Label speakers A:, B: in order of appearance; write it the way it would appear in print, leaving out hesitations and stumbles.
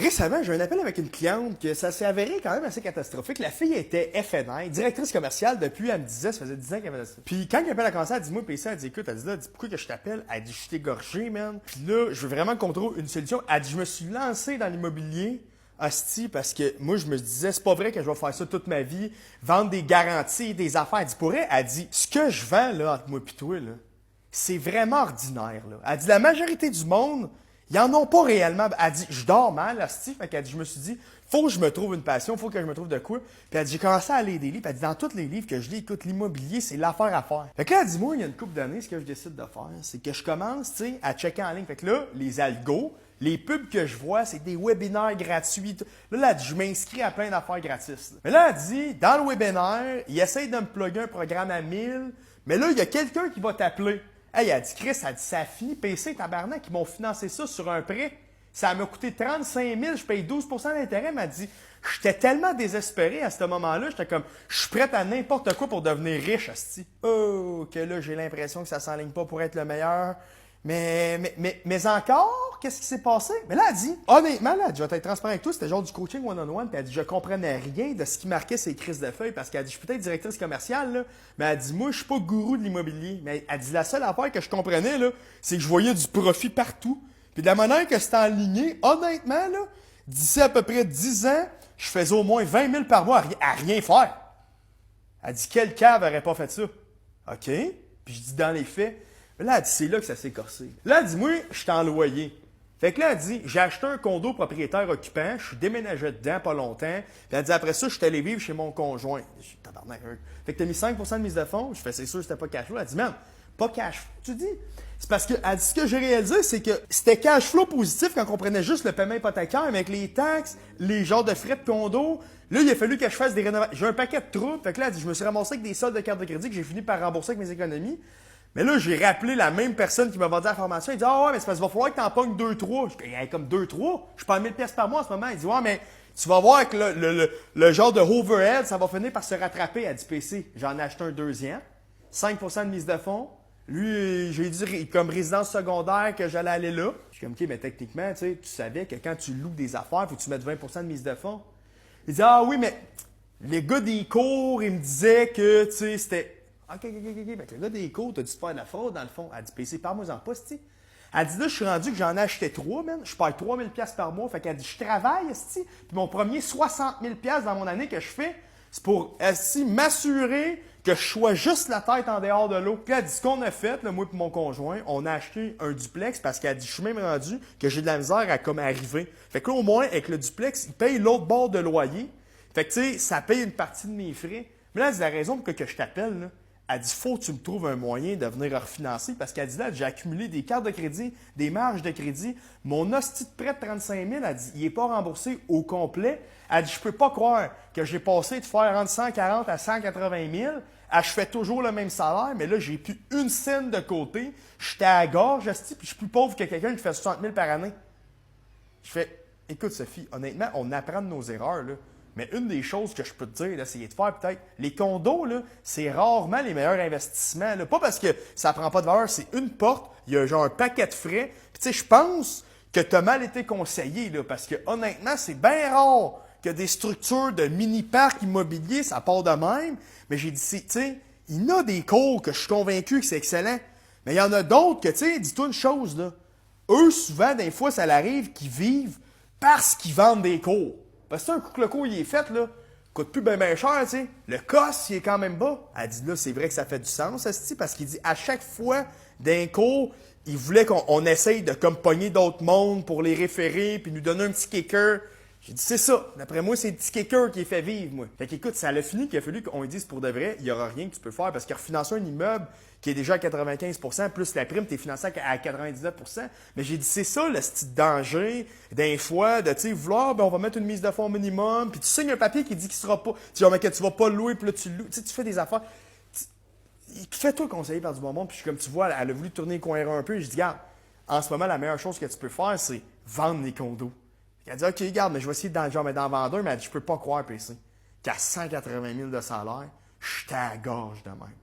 A: Récemment, j'ai un appel avec une cliente que ça s'est avéré quand même assez catastrophique. La fille était FNI, directrice commerciale depuis, elle me disait, ça faisait 10 ans qu'elle faisait ça. Puis quand l'appel a commencé, elle dit, moi, PC, elle dit, écoute, elle dit, là, elle dit, pourquoi que je t'appelle? Elle dit, je suis égorgé, man. Puis là, je veux vraiment qu'on trouve une solution. Elle dit, je me suis lancé dans l'immobilier, hostie, parce que moi, je me disais, c'est pas vrai que je vais faire ça toute ma vie, vendre des garanties, des affaires. Elle dit, pour elle, elle dit, ce que je vends, là, entre moi et toi, là, c'est vraiment ordinaire, là. Elle dit, la majorité du monde, ils en ont pas réellement. Elle dit, je dors mal, hostie. Fait qu'elle dit, je me suis dit, faut que je me trouve une passion, faut que je me trouve de quoi. Puis elle dit, j'ai commencé à lire des livres. Puis elle dit, dans tous les livres que je lis, écoute, l'immobilier, c'est l'affaire à faire. Fait que là, elle dit, moi, il y a une couple d'années, ce que je décide de faire, c'est que je commence, tu sais, à checker en ligne. Fait que là, les algos, les pubs que je vois, c'est des webinaires gratuits. Là, elle dit, je m'inscris à plein d'affaires gratis. Mais là, elle dit, dans le webinaire, il essaye de me plugger un programme à 1000, mais là, il y a quelqu'un qui va t'appeler. Hey, elle dit, Chris, elle dit, ça a fini, PC, tabarnak, ils m'ont financé ça sur un prêt. Ça m'a coûté 35 000, je paye 12 d'intérêt. Elle dit, j'étais tellement désespéré à ce moment-là, j'étais comme, je suis prête à n'importe quoi pour devenir riche, asti. Oh, que là, j'ai l'impression que ça s'enligne pas pour être le meilleur. Mais encore, qu'est-ce qui s'est passé? Mais là, elle dit, honnêtement, là, je vais être transparent avec toi, c'était genre du coaching one-on-one, puis elle dit, je comprenais rien de ce qui marquait ces crises de feuilles, parce qu'elle dit, je suis peut-être directrice commerciale, là, mais elle dit, moi, je suis pas gourou de l'immobilier. Mais elle dit, la seule affaire que je comprenais, là, c'est que je voyais du profit partout. Puis de la manière que c'était aligné, honnêtement, là, d'ici à peu près 10 ans, je faisais au moins 20 000 par mois à rien faire. Elle dit, quel cave n'aurait pas fait ça? OK. Puis je dis, dans les faits, là, elle dit, c'est là que ça s'est corsé. Là, elle dit, moi, je suis en loyer. Fait que là, elle dit, j'ai acheté un condo propriétaire occupant, je suis déménagé dedans pas longtemps. Puis elle dit, après ça, je suis allé vivre chez mon conjoint. Je suis tabarnak. Fait que t'as mis 5% de mise de fonds. Je fais, c'est sûr, c'était pas cash flow. Elle dit, man, pas cash flow. Tu dis, c'est parce que, elle dit, ce que j'ai réalisé, c'est que c'était cash flow positif quand on prenait juste le paiement hypothécaire, mais avec les taxes, les genres de frais de condo. Là, il a fallu que je fasse des rénovations. J'ai un paquet de troubles. Fait que là, elle dit, je me suis ramassé avec des soldes de carte de crédit que j'ai fini par rembourser avec mes économies. Mais là, j'ai rappelé la même personne qui m'a vendu la formation. Il dit, ah ouais, mais c'est parce qu'il va falloir que t'en pognes 2-3. Je dis, hey, comme 2-3. Je prends 1000 pièces par mois en ce moment. Il dit, ouais, mais tu vas voir que le genre de overhead, ça va finir par se rattraper. Elle dit, PC, j'en ai acheté un deuxième. 5% de mise de fonds. Lui, j'ai dit comme résidence secondaire que j'allais aller là. Je suis comme, OK, mais techniquement, tu sais, tu savais que quand tu loues des affaires, il faut que tu mettes 20% de mise de fonds. Il dit, ah oui, mais les gars des cours, ils me disaient que, tu sais, c'était... OK. Fait que le gars des cours, t'as dû te faire de la fraude, dans le fond. Elle dit, PC, parle-moi en pas, c'ti. Elle dit, là, je suis rendu que j'en ai acheté 3, man. Je paye 3000 pièces par mois. Fait qu'elle dit, je travaille, c'ti. Puis mon premier 60 000 pièces dans mon année que je fais, c'est pour, c'ti, m'assurer que je sois juste la tête en dehors de l'eau. Puis elle dit, ce qu'on a fait, là, moi et mon conjoint, on a acheté un duplex parce qu'elle dit, je suis même rendu que j'ai de la misère à comme arriver. Fait que là, au moins, avec le duplex, il paye l'autre bord de loyer. Fait que, tu sais, ça paye une partie de mes frais. Mais là, c'est la raison pour que je t'appelle, là. Elle dit, faut que tu me trouves un moyen de venir refinancer parce qu'elle dit là, j'ai accumulé des cartes de crédit, des marges de crédit. Mon hostie de prêt de 35 000, elle dit, il n'est pas remboursé au complet. Elle dit, je peux pas croire que j'ai passé de faire entre 140 à 180 000. Je fais toujours le même salaire, mais là, j'ai plus une scène de côté. J'étais à la gorge, hostie, puis je suis plus pauvre que quelqu'un qui fait 60 000 par année. Je fais, écoute Sophie, honnêtement, on apprend de nos erreurs, là. Mais une des choses que je peux te dire, d'essayer de faire peut-être, les condos, là, c'est rarement les meilleurs investissements. Là. Pas parce que ça prend pas de valeur, c'est une porte, il y a genre un paquet de frais. Puis tu sais, je pense que tu as mal été conseillé, là, parce que honnêtement, c'est bien rare que des structures de mini-parcs immobiliers, ça part de même. Mais j'ai dit, tu sais, il y en a des cours que je suis convaincu que c'est excellent. Mais il y en a d'autres que, tu sais, dis-toi une chose, là. Eux, souvent, des fois, ça arrive qu'ils vivent parce qu'ils vendent des cours. Parce que un coup que le cours il est fait, là, coûte plus bien cher, tu sais. Le cost, il est quand même bas. Elle dit là, c'est vrai que ça fait du sens, esti, parce qu'il dit à chaque fois d'un cours, il voulait qu'on essaye de comme pogner d'autres mondes pour les référer, puis nous donner un petit kicker. J'ai dit, c'est ça. D'après moi, c'est le petit kicker qui est fait vivre, moi. Fait qu'écoute, ça a fini qu'il a fallu qu'on lui dise pour de vrai, il n'y aura rien que tu peux faire parce que refinancer un immeuble qui est déjà à 95%, plus la prime, tu es financé à 99%. Mais j'ai dit, c'est ça le style danger d'un fois, de, tu sais, vouloir, ben, on va mettre une mise de fonds minimum, puis tu signes un papier qui dit qu'il sera pas, tu dis, mais que tu vas pas le louer, puis là, tu le loues. Tu sais, tu fais des affaires. Fais-toi conseiller par du bon monde, puis comme tu vois, elle a voulu tourner les coins ronds un peu, et je dis, regarde, en ce moment, la meilleure chose que tu peux faire, c'est vendre les condos. Elle dit, OK, regarde, mais je vais essayer d'en vendre un, mais elle dit, je peux pas croire, PC, qu'à 180 000 de salaire, je suis à la gorge de même.